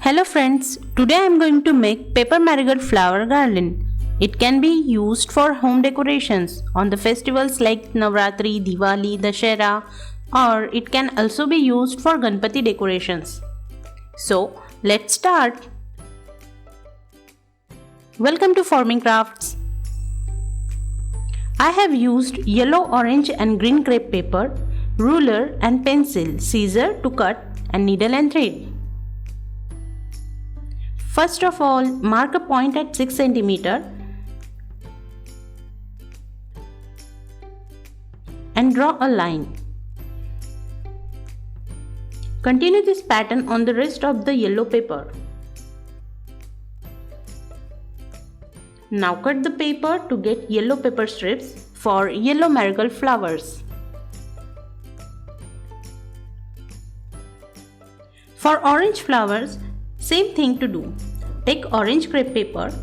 Hello friends, today I am going to make paper marigold flower garland. It can be used for home decorations on the festivals like Navratri, Diwali, Dussehra, or it can also be used for Ganpati decorations. So let's start. Welcome to Forming Crafts. I have used yellow, orange and green crepe paper, ruler and pencil, scissor to cut and needle and thread. First of all, mark a point at 6 cm and draw a line. Continue this pattern on the rest of the yellow paper. Now cut the paper to get yellow paper strips for yellow marigold flowers. For orange flowers, same thing to do. Take orange crepe paper,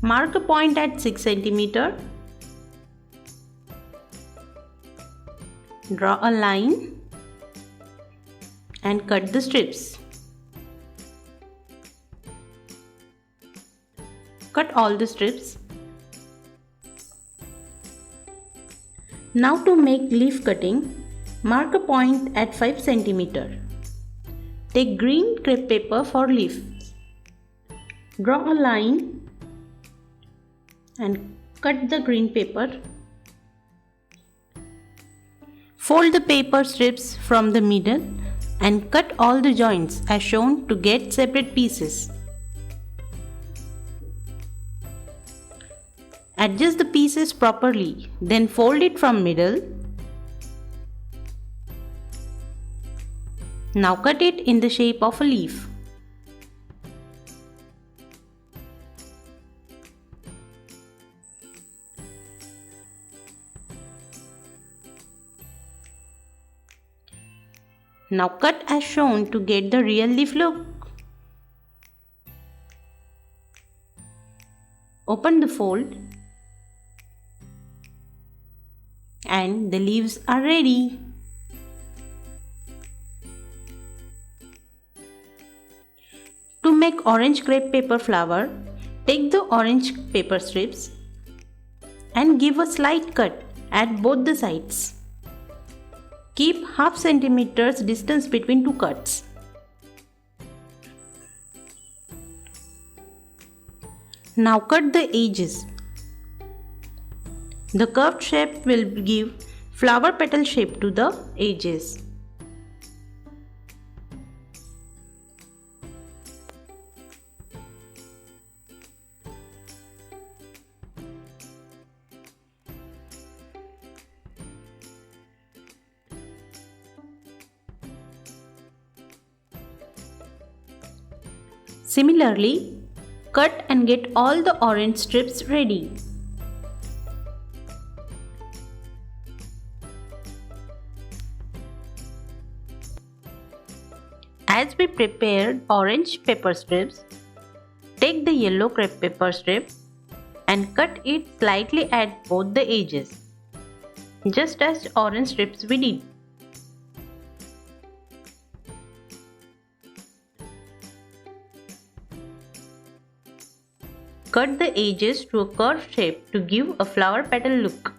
mark a point at 6 cm, draw a line and cut the strips. Cut all the strips. Now to make leaf cutting, mark a point at 5 cm. Take green crepe paper for leaf. Draw a line and cut the green paper. Fold the paper strips from the middle and cut all the joints as shown to get separate pieces. Adjust the pieces properly, then fold it from middle. Now cut it in the shape of a leaf. Now cut as shown to get the real leaf look. Open the fold and the leaves are ready. To make orange crepe paper flower, take the orange paper strips and give a slight cut at both the sides. Keep half centimeters distance between two cuts. Now cut the edges. The curved shape will give flower petal shape to the edges. Similarly, cut and get all the orange strips ready. As we prepared orange paper strips, take the yellow crepe paper strip and cut it slightly at both the edges, just as orange strips we did. Cut the edges to a curved shape to give a flower petal look.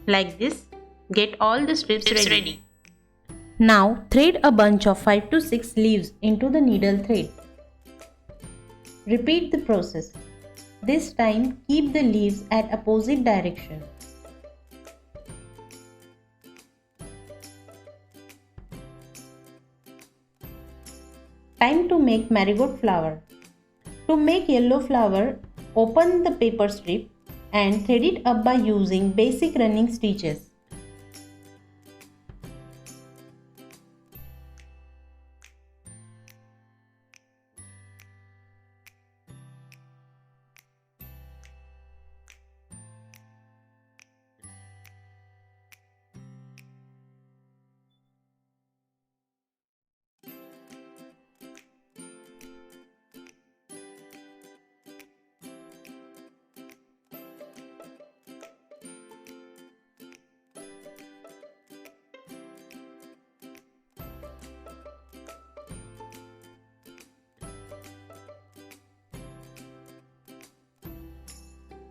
Like this, get all the strips ready. Now thread a bunch of 5 to 6 leaves into the needle thread. Repeat the process. This time keep the leaves at opposite direction. Time to make marigold flower. To make yellow flower, open the paper strip and thread it up by using basic running stitches.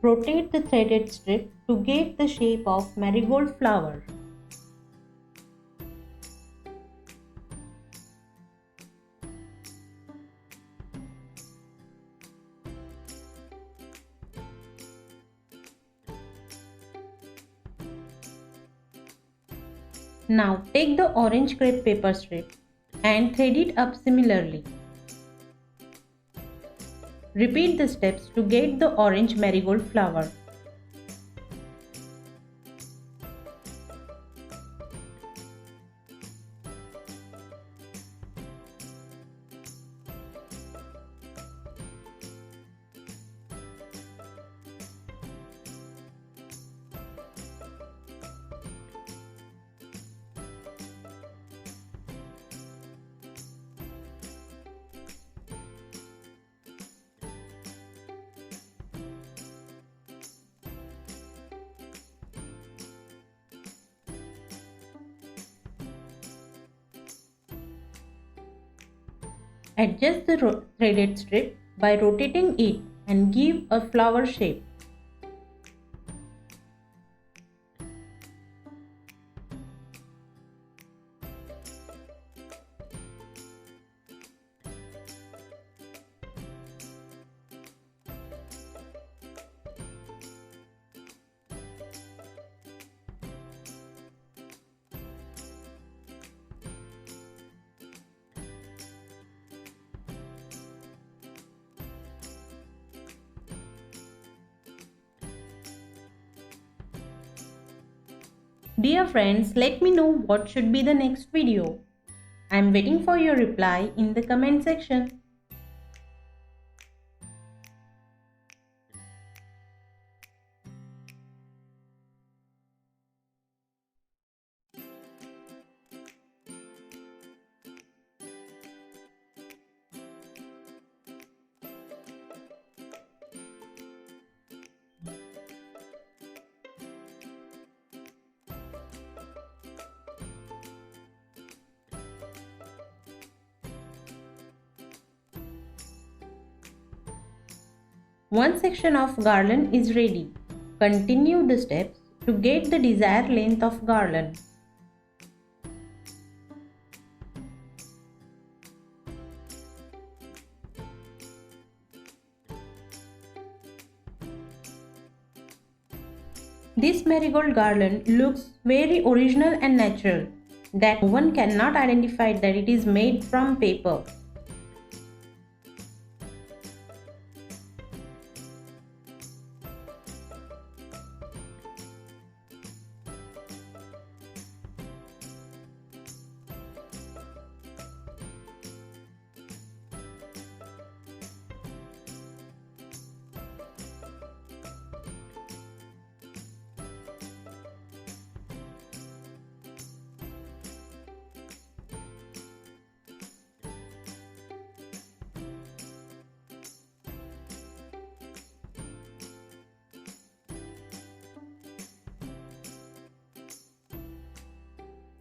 Rotate the threaded strip to get the shape of marigold flower. Now take the orange crepe paper strip and thread it up similarly. Repeat the steps to get the orange marigold flower. Adjust the threaded strip by rotating it and give a flower shape. Dear friends, let me know what should be the next video. I am waiting for your reply in the comment section. One section of garland is ready. Continue the steps to get the desired length of garland. This marigold garland looks very original and natural, that one cannot identify that it is made from paper.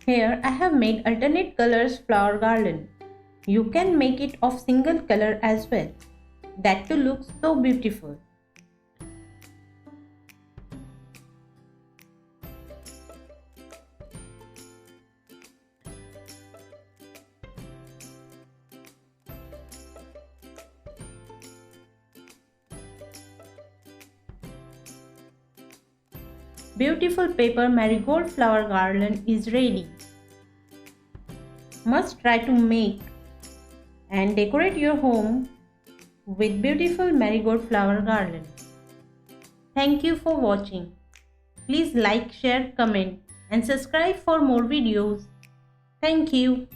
Here I have made alternate colors flower garland. You can make it of single color as well. That too looks so beautiful. Beautiful paper marigold flower garland is ready. Must try to make and decorate your home with beautiful marigold flower garland. Thank you for watching. Please like, share, comment and subscribe for more videos. Thank you.